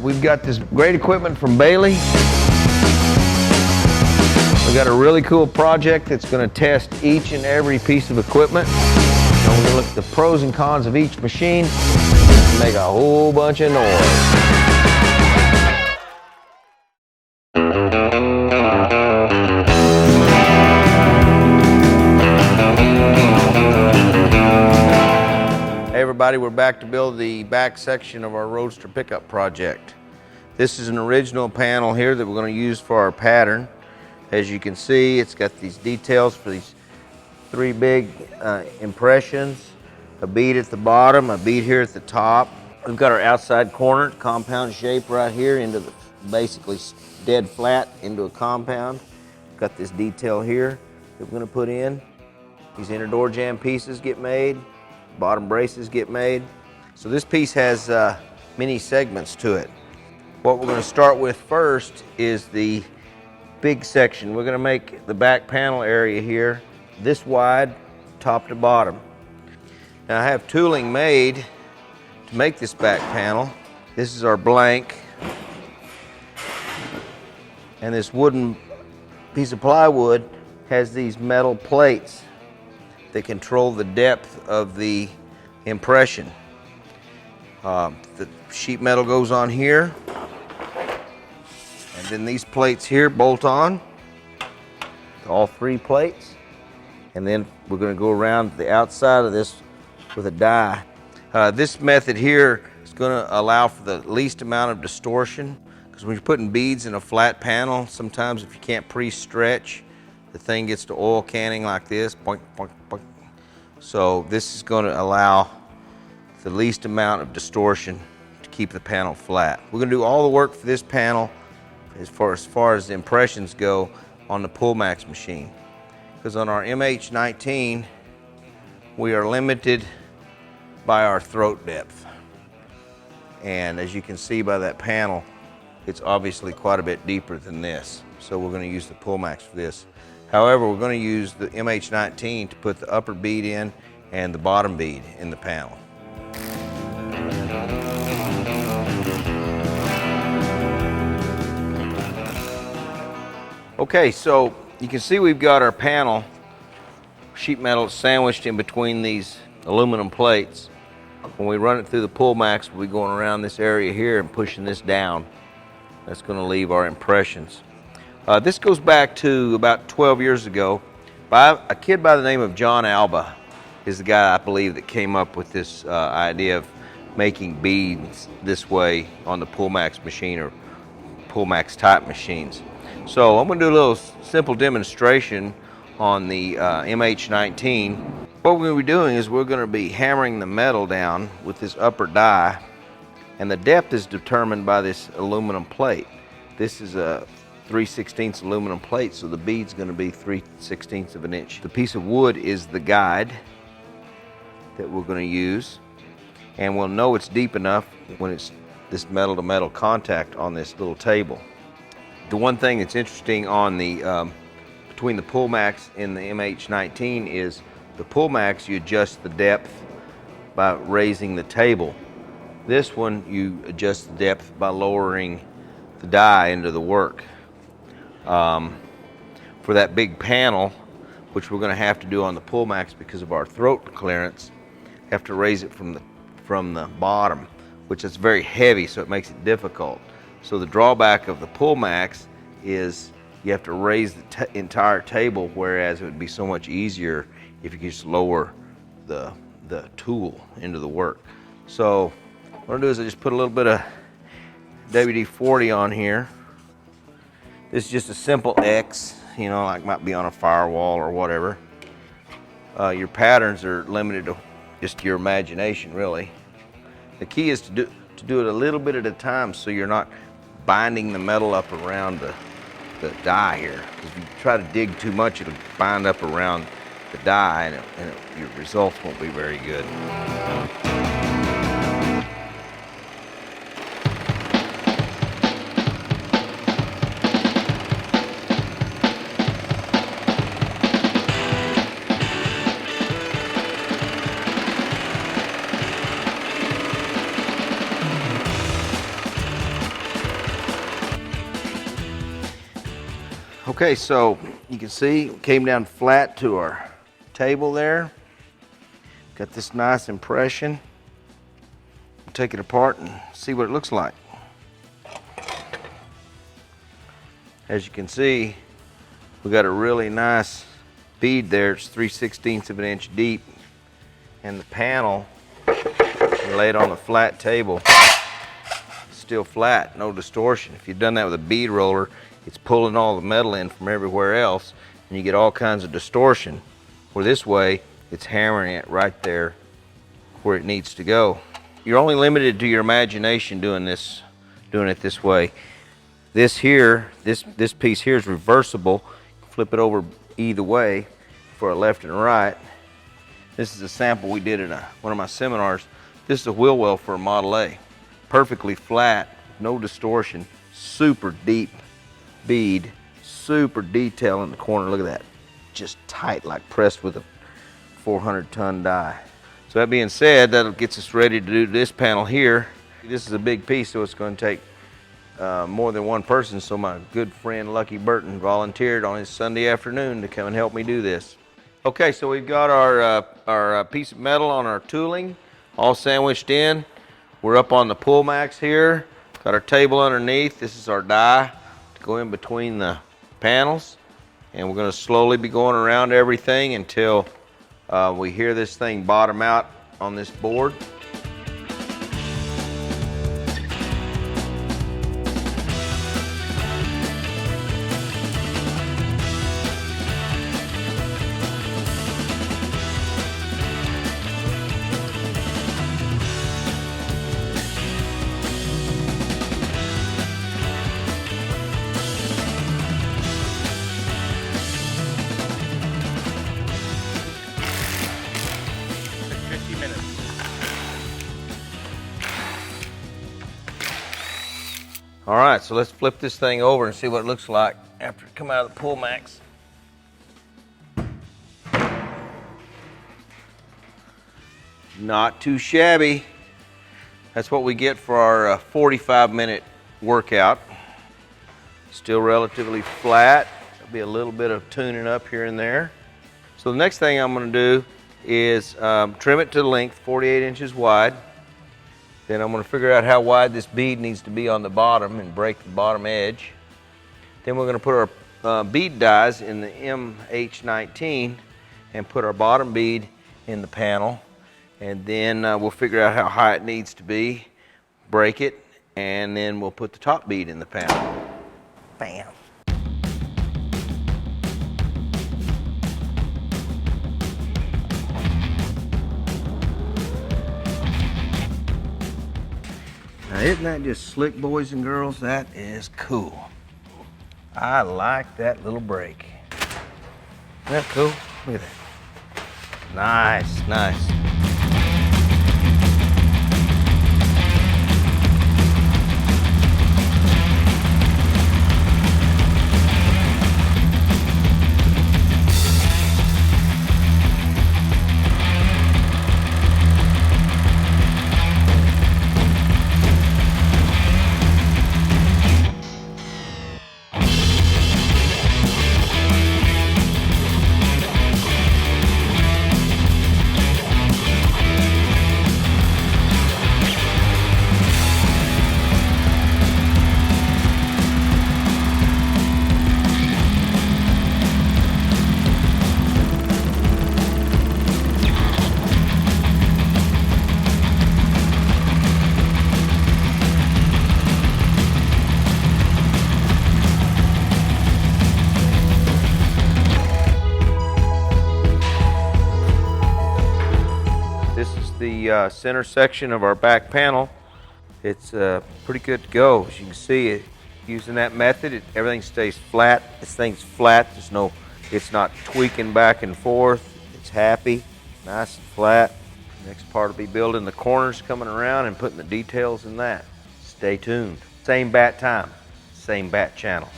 We've got this great equipment from Baileigh. We got a really cool project that's going to test each and every piece of equipment. And we're going to look at the pros and cons of each machine and make a whole bunch of noise. Hey everybody, we're back to build the back section of our roadster pickup project. This is an original panel here that we're going to use for our pattern. As you can see, it's got these details for these three big impressions, a bead at the bottom, a bead here at the top. We've got our outside corner, compound shape right here into the basically dead flat into a compound. Got this detail here that we're going to put in. These inner door jamb pieces get made, bottom braces get made. So this piece has many segments to it. What we're going to start with first is the big section. We're going to make the back panel area here this wide, top to bottom. Now I have tooling made to make this back panel. This is our blank. And this wooden piece of plywood has these metal plates that control the depth of the impression. The sheet metal goes on here, and then these plates here bolt on, all three plates, and then we're going to go around the outside of this with a die. This method here is going to allow for the least amount of distortion, because when you're putting beads in a flat panel, sometimes if you can't pre-stretch, the thing gets to oil canning like this, boink, boink, boink. So this is going to allow the least amount of distortion to keep the panel flat. We're going to do all the work for this panel as far as the impressions go on the Pullmax machine. Because on our MH19, we are limited by our throat depth. And as you can see by that panel, it's obviously quite a bit deeper than this. So we're going to use the Pullmax for this. However, we're going to use the MH19 to put the upper bead in and the bottom bead in the panel. Okay, so you can see we've got our panel sheet metal sandwiched in between these aluminum plates. When we run it through the Pullmax, we'll be going around this area here and pushing this down. That's going to leave our impressions. This goes back to about 12 years ago. A kid by the name of John Alba is the guy, I believe, that came up with this idea of making beads this way on the Pullmax machine or Pullmax type machines. So I'm going to do a little simple demonstration on the MH19. What we're going to be doing is we're going to be hammering the metal down with this upper die, and the depth is determined by this aluminum plate. This is a 3/16 aluminum plate, so the bead's going to be 3/16 of an inch. The piece of wood is the guide that we're going to use, and we'll know it's deep enough when it's this metal to metal contact on this little table. The one thing that's interesting on the between the Pullmax and the MH19 is the Pullmax, you adjust the depth by raising the table. This one, you adjust the depth by lowering the die into the work. For that big panel, which we're going to have to do on the Pullmax because of our throat clearance, have to raise it from the bottom, which is very heavy, so it makes it difficult. So the drawback of the Pullmax is you have to raise the entire table, whereas it would be so much easier if you could just lower the tool into the work. So what I'll do is I just put a little bit of WD-40 on here. This is just a simple X, you know, like might be on a firewall or whatever. Your patterns are limited to just your imagination, really. The key is to do it a little bit at a time, so you're not binding the metal up around the die here. If you try to dig too much, it'll bind up around the die, and your results won't be very good. Okay, so you can see we came down flat to our table there. Got this nice impression. We'll take it apart and see what it looks like. As you can see, we got a really nice bead there. It's 3/16 of an inch deep. And the panel, you lay it on the flat table, still flat, no distortion. If you've done that with a bead roller, it's pulling all the metal in from everywhere else, and you get all kinds of distortion. Where this way, it's hammering it right there where it needs to go. You're only limited to your imagination doing it this way. This here, this piece here is reversible. Flip it over either way for a left and right. This is a sample we did at one of my seminars. This is a wheel well for a Model A. Perfectly flat, no distortion, super deep bead, super detail in the corner. Look at that. Just tight, like pressed with a 400-ton die. So that being said, that gets us ready to do this panel here. This is a big piece, so it's going to take more than one person. So my good friend Lucky Burton volunteered on his Sunday afternoon to come and help me do this. Okay, so we've got our piece of metal on our tooling, all sandwiched in. We're up on the Pullmax here. Got our table underneath. This is our die to go in between the panels. And we're going to slowly be going around everything until we hear this thing bottom out on this board. All right, so let's flip this thing over and see what it looks like after it come out of the Pullmax. Not too shabby. That's what we get for our 45-minute workout. Still relatively flat. There'll be a little bit of tuning up here and there. So the next thing I'm going to do is trim it to the length, 48 inches wide. Then I'm going to figure out how wide this bead needs to be on the bottom and break the bottom edge. Then we're going to put our bead dies in the MH19 and put our bottom bead in the panel. And then we'll figure out how high it needs to be, break it, and then we'll put the top bead in the panel. Bam. Now, isn't that just slick, boys and girls? That is cool. I like that little break. Isn't that cool? Look at that. Nice, nice. The center section of our back panel. It's pretty good to go. As you can see, using that method, everything stays flat. This thing's flat. It's not tweaking back and forth. It's happy, nice and flat. Next part will be building the corners, coming around and putting the details in that. Stay tuned. Same bat time, same bat channel.